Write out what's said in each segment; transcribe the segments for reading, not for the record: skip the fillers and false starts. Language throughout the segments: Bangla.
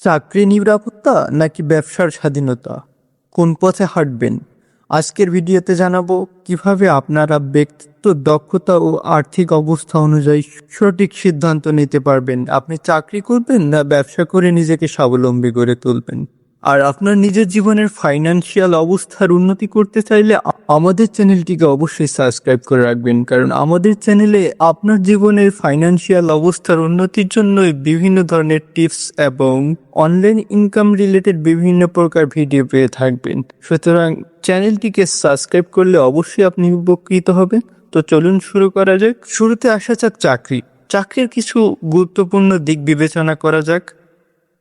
চাকরি নিরাপত্তা নাকি ব্যবসার স্বাধীনতা, কোন পথে হাঁটবেন? আজকের ভিডিওতে জানাবো কিভাবে আপনারা ব্যক্তিত্ব, দক্ষতা ও আর্থিক অবস্থা অনুযায়ী সঠিক সিদ্ধান্ত নিতে পারবেন। আপনি চাকরি করবেন না ব্যবসা করে নিজেকে স্বাবলম্বী করে তুলবেন। আর আপনার নিজের জীবনের ফাইন্যান্সিয়াল অবস্থার উন্নতি করতে চাইলে আমাদের চ্যানেলটিকে অবশ্যই সাবস্ক্রাইব করে রাখবেন, কারণ আমাদের চ্যানেলে আপনার জীবনের ফাইন্যান্সিয়াল অবস্থার উন্নতির জন্য বিভিন্ন ধরনের টিপস এবং অনলাইন ইনকাম রিলেটেড বিভিন্ন প্রকার ভিডিও পেয়ে থাকবেন। সুতরাং চ্যানেলটিকে সাবস্ক্রাইব করলে অবশ্যই আপনি উপকৃত হবেন। তো চলুন শুরু করা যাক। শুরুতে আসা যাক চাকরির কিছু গুরুত্বপূর্ণ দিক বিবেচনা করা যাক।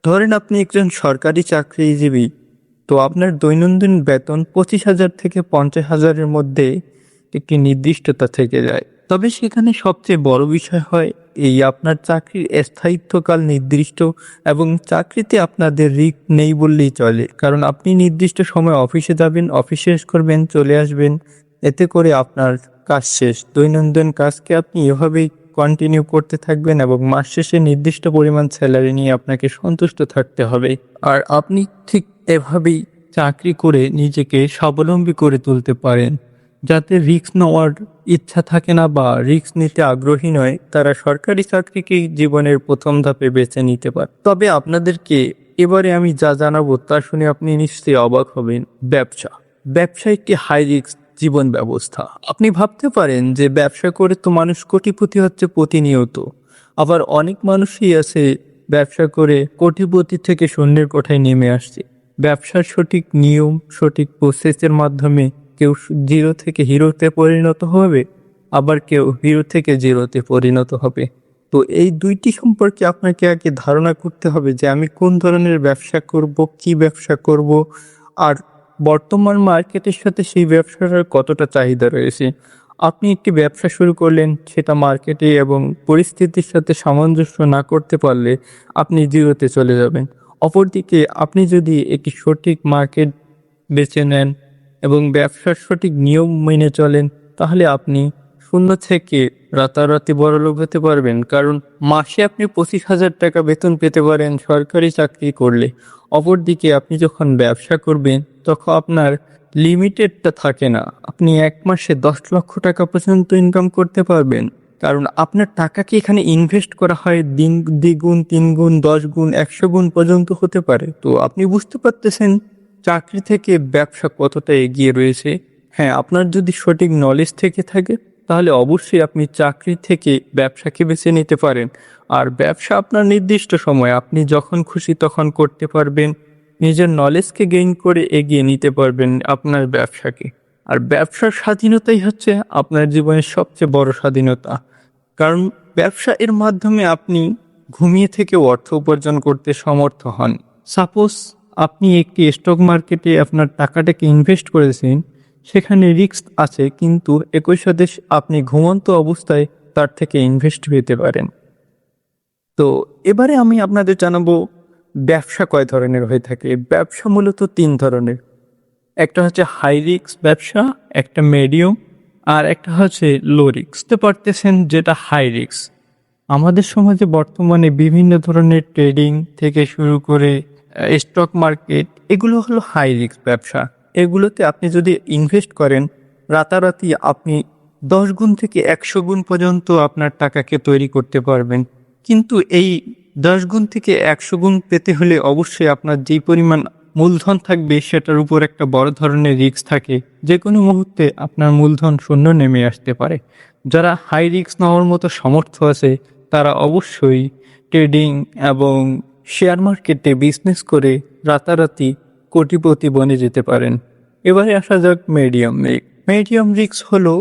ধরেন আপনি একজন সরকারি চাকরিজীবী, তো আপনার দৈনন্দিন বেতন 25,000 থেকে 50,000-এর মধ্যে একটি নির্দিষ্টতা থেকে যায়। তবে সেখানে সবচেয়ে বড় বিষয় হয় এই আপনার চাকরির স্থায়িত্বকাল নির্দিষ্ট, এবং চাকরিতে আপনাদের রিস্ক নেই বললেই চলে, কারণ আপনি নির্দিষ্ট সময় অফিসে যাবেন, অফিস শেষ করবেন, চলে আসবেন, এতে করে আপনার কাজ শেষ। দৈনন্দিন কাজকে আপনি এভাবেই কন্টিনিউ করতে থাকবেন এবং মাস শেষে নির্দিষ্ট পরিমাণ স্যালারি নিয়ে আপনাকে সন্তুষ্ট থাকতে হবে। আর আপনি ঠিক এভাবেই চাকরি করে নিজেকে স্বাবলম্বী করে তুলতে পারেন। যাতে রিস্ক নেওয়ার ইচ্ছা থাকে না বা রিস্ক নিতে আগ্রহী নয়, তারা সরকারি চাকরিকেই জীবনের প্রথম ধাপে বেছে নিতে পারে। তবে আপনাদেরকে এবারে আমি যা জানাবো তা শুনে আপনি নিশ্চয়ই অবাক হবেন। ব্যবসা একটি হাই রিস্ক জীবন ব্যবস্থা। আপনি ভাবতে পারেন যে ব্যবসা করে তো মানুষ কোটিপতি হচ্ছে প্রতিনিয়ত, আবার অনেক মানুষই আছে ব্যবসা করে কোটিপতি থেকে শূন্যের কোঠায় নেমে আসছে। ব্যবসার সঠিক নিয়ম, সঠিক প্রসেসের মাধ্যমে কেউ জিরো থেকে হিরোতে পরিণত হবে, আবার কেউ হিরো থেকে জিরোতে পরিণত হবে। তো এই দুইটি সম্পর্কে আপনাকে আগে ধারণা করতে হবে যে আমি কোন ধরনের ব্যবসা করব, কি ব্যবসা করব, আর বর্তমান মার্কেটের সাথে সেই ব্যবসাটার কতটা চাহিদা রয়েছে। আপনি একটি ব্যবসা শুরু করলেন, সেটা মার্কেটে এবং পরিস্থিতির সাথে সামঞ্জস্য না করতে পারলে আপনি জিরোতে চলে যাবেন। অপরদিকে আপনি যদি একটি সঠিক মার্কেট বেছে নেন এবং ব্যবসার সঠিক নিয়ম মেনে চলেন, তাহলে আপনি শূন্য থেকে রাতারাতি বড়লোক হতে পারবেন। কারণ মাসে আপনি 25,000 টাকা বেতন পেতে পারেন সরকারি চাকরি করলে। অপরদিকে আপনি যখন ব্যবসা করবেন তখন আপনার লিমিটেডটা থাকে না, আপনি এক মাসে 10 লক্ষ টাকা পর্যন্ত ইনকাম করতে পারবেন। কারণ আপনার টাকাকে এখানে ইনভেস্ট করা হয় দ্বিগুণ, 3 গুণ, 10 গুণ, 100 গুণ পর্যন্ত হতে পারে। তো আপনি বুঝতে পারতেছেন চাকরি থেকে ব্যবসা কতটা এগিয়ে রয়েছে। হ্যাঁ, আপনার যদি সঠিক নলেজ থেকে থাকে তাহলে অবশ্যই আপনি চাকরি থেকে ব্যবসাকে বেছে নিতে পারেন। আর ব্যবসা আপনার নির্দিষ্ট সময় আপনি যখন খুশি তখন করতে পারবেন। নিজের নলেজকে গেইন করে এগিয়ে নিতে পারবেন আপনার ব্যবসাকে। আর ব্যবসার স্বাধীনতাই হচ্ছে আপনার জীবনের সবচেয়ে বড় স্বাধীনতা। কারণ ব্যবসা এর মাধ্যমে আপনি ঘুমিয়ে থেকে অর্থ উপার্জন করতে সমর্থ হন। সাপোজ আপনি একটি স্টক মার্কেটে আপনার টাকাটাকে ইনভেস্ট করেছেন, সেখানে রিস্ক আছে, কিন্তু একই সাথে আপনি ঘুমন্ত অবস্থায় তার থেকে ইনভেস্ট পেতে পারেন। তো এবারে আমি আপনাদের জানাবো ব্যবসা কয় ধরনের হয়ে থাকে। ব্যবসা মূলত 3 ধরনের। একটা হচ্ছে হাই রিস্ক ব্যবসা, একটা মিডিয়াম, আর একটা হচ্ছে লো রিস্ক। বুঝতে পারতেছেন যেটা হাই রিস্ক। আমাদের সমাজে বর্তমানে বিভিন্ন ধরনের ট্রেডিং থেকে শুরু করে স্টক মার্কেট, এগুলো হলো হাই রিস্ক ব্যবসা। এগুলোতে আপনি যদি ইনভেস্ট করেন, রাতারাতি আপনি 10 গুণ থেকে 100 গুণ পর্যন্ত আপনার টাকাকে তৈরি করতে পারবেন। কিন্তু এই 10 গুণ থেকে 100 গুণ পেতে হলে অবশ্যই আপনার যেই পরিমাণ মূলধন থাকবে সেটার উপর একটা বড় ধরনের রিস্ক থাকে। যে কোনো মুহূর্তে আপনার মূলধন শূন্য নেমে আসতে পারে। যারা হাই রিস্ক নেওয়ার মতো সামর্থ্য আছে তারা অবশ্যই ট্রেডিং এবং শেয়ার মার্কেটে বিজনেস করে রাতারাতি কোটিপতি বনে যেতে পারেন। এবারে আসা যাক মিডিয়াম রিস্ক হলো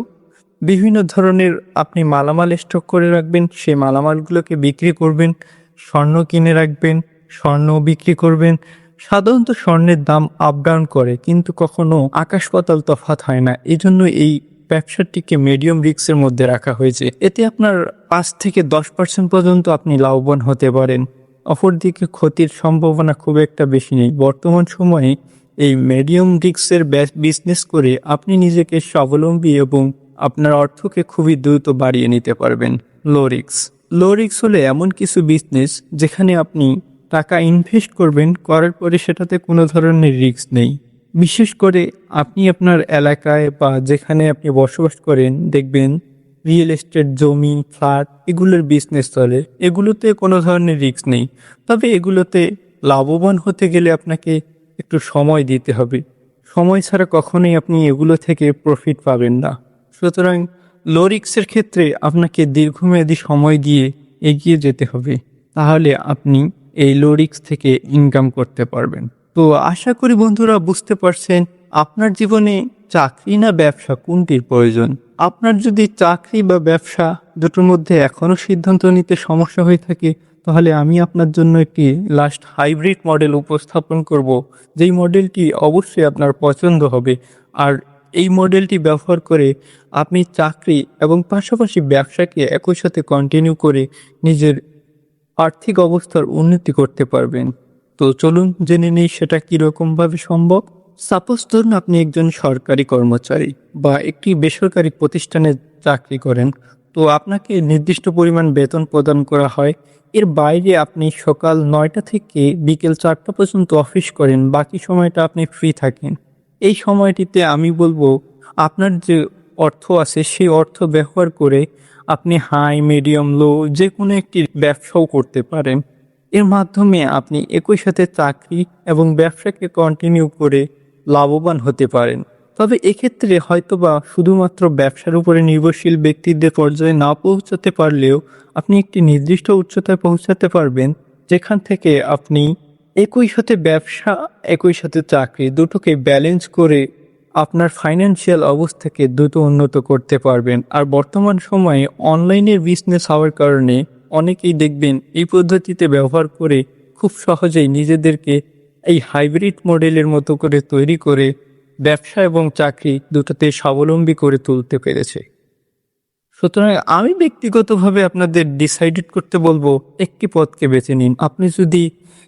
বিভিন্ন ধরনের আপনি মালামাল স্টক করে রাখবেন, সেই মালামালগুলোকে বিক্রি করবেন, স্বর্ণ কিনে রাখবেন, স্বর্ণ বিক্রি করবেন। সাধারণত স্বর্ণের দাম আপ ডাউন করে, কিন্তু কখনো আকাশ পাতাল তফাৎ হয় না। এই জন্য এই ব্যবসাটিকে মিডিয়াম রিস্কের মধ্যে রাখা হয়েছে। এতে আপনার 5 থেকে 10% পর্যন্ত আপনি লাভবান হতে পারেন। অপরদিকে ক্ষতির সম্ভাবনা খুব একটা বেশি নেই। বর্তমান সময়ে এই মিডিয়াম রিস্কের বিজনেস করে আপনি নিজেকে স্বাবলম্বী এবং আপনার অর্থকে খুবই দ্রুত বাড়িয়ে নিতে পারবেন। লো রিস্ক হলে এমন কিছু বিজনেস যেখানে আপনি টাকা ইনভেস্ট করবেন, করার পরে সেটাতে কোনো ধরনের রিস্ক নেই। বিশেষ করে আপনি আপনার এলাকায় বা যেখানে আপনি বসবাস করেন দেখবেন রিয়েল এস্টেট, জমি, ফ্ল্যাট এগুলোর বিজনেস চলে। এগুলোতে কোনো ধরনের রিস্ক নেই। তবে এগুলোতে লাভবান হতে গেলে আপনাকে একটু সময় দিতে হবে। সময় ছাড়া কখনোই আপনি এগুলো থেকে প্রফিট পাবেন না। সুতরাং লো রিস্কের ক্ষেত্রে আপনাকে দীর্ঘমেয়াদী সময় দিয়ে এগিয়ে যেতে হবে। তাহলে আপনি এই লো রিস্ক থেকে ইনকাম করতে পারবেন। তো আশা করি বন্ধুরা বুঝতে পারছেন আপনার জীবনে চাকরি না ব্যবসা কোনটির প্রয়োজন। আপনার যদি চাকরি বা ব্যবসা দুটোর মধ্যে এখনও সিদ্ধান্ত নিতে সমস্যা হয়ে থাকে, তাহলে আমি আপনার জন্য একটি লাস্ট হাইব্রিড মডেল উপস্থাপন করব, যেই মডেলটি অবশ্যই আপনার পছন্দ হবে। আর এই মডেলটি ব্যবহার করে আপনি চাকরি এবং পাশাপাশি ব্যবসাকে একই সাথে কন্টিনিউ করে নিজের আর্থিক অবস্থার উন্নতি করতে পারবেন। তো চলুন জেনে নেই সেটা কীরকমভাবে সম্ভব। সাপোজ ধরুন আপনি একজন সরকারি কর্মচারী বা একটি বেসরকারি প্রতিষ্ঠানে চাকরি করেন। তো আপনাকে নির্দিষ্ট পরিমাণ বেতন প্রদান করা হয়। এর বাইরে আপনি সকাল ৯টা থেকে বিকেল ৪টা পর্যন্ত অফিস করেন, বাকি সময়টা আপনি ফ্রি থাকেন। এই সময়টিতে আমি বলবো আপনার যে অর্থ আছে সেই অর্থ ব্যবহার করে আপনি হাই, মিডিয়াম, লো যে কোনো একটি ব্যবসাও করতে পারেন। এর মাধ্যমে আপনি একই সাথে চাকরি এবং ব্যবসাকে কন্টিনিউ করে লাভবান হতে পারেন। তবে এক্ষেত্রে হয়তোবা শুধুমাত্র ব্যবসার উপরে নির্ভরশীল ব্যক্তিদের পর্যায়ে না পৌঁছাতে পারলেও আপনি একটি নির্দিষ্ট উচ্চতায় পৌঁছাতে পারবেন, যেখান থেকে আপনি একই সাথে ব্যবসা, একই সাথে চাকরি দুটোকে ব্যালেন্স করে আপনার ফাইন্যান্সিয়াল অবস্থাকে দ্রুত উন্নত করতে পারবেন। আর বর্তমান সময়ে অনলাইনের বিজনেস হওয়ার কারণে অনেকেই দেখবেন এই পদ্ধতিতে ব্যবহার করে খুব সহজেই নিজেদেরকে এই হাইব্রিড মডেলের মতো করে তৈরি করে ব্যবসা এবং চাকরি দুটোতে স্বাবলম্বী করে তুলতে পেরেছে। সুতরাং আমি ব্যক্তিগতভাবে আপনাদের ডিসাইডেড করতে বলবো একটি পথকে বেছে নিন। আপনি যদি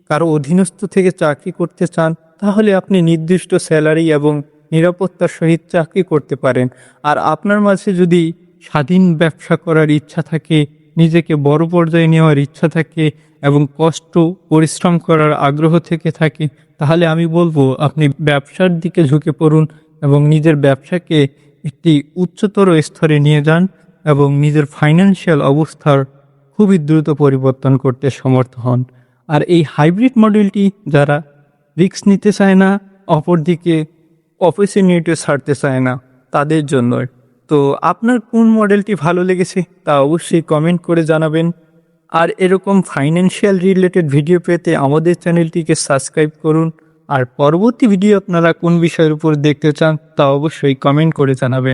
কারো অধীনস্থ থেকে চাকরি করতে চান, তাহলে আপনি নির্দিষ্ট স্যালারি এবং নিরাপত্তার সহিত চাকরি করতে পারেন। আর আপনার মাঝে যদি স্বাধীন ব্যবসা করার ইচ্ছা থাকে, নিজেকে বড় পর্যায়ে নেওয়ার ইচ্ছা থাকে এবং কষ্ট পরিশ্রম করার আগ্রহ থেকে থাকে, তাহলে আমি বলবো আপনি ব্যবসার দিকে ঝুঁকে পড়ুন এবং নিজের ব্যবসাকে একটি উচ্চতর স্তরে নিয়ে যান এবং নিজের ফাইন্যান্সিয়াল অবস্থার খুবই দ্রুত পরিবর্তন করতে সমর্থ হন। আর এই হাইব্রিড মডেলটি যারা রিস্ক নিতে চায় না, অপরদিকে অপরচুনিটি ছাড়তে চায় না, তাদের জন্য। তো আপনার কোন মডেলটি ভালো লেগেছে তা অবশ্যই কমেন্ট করে জানাবেন। আর এরকম ফাইন্যান্সিয়াল রিলেটেড ভিডিও পেতে আমাদের চ্যানেলটিকে সাবস্ক্রাইব করুন। আর পরবর্তী ভিডিও আপনারা কোন বিষয়ের উপর দেখতে চান তা অবশ্যই কমেন্ট করে জানাবেন।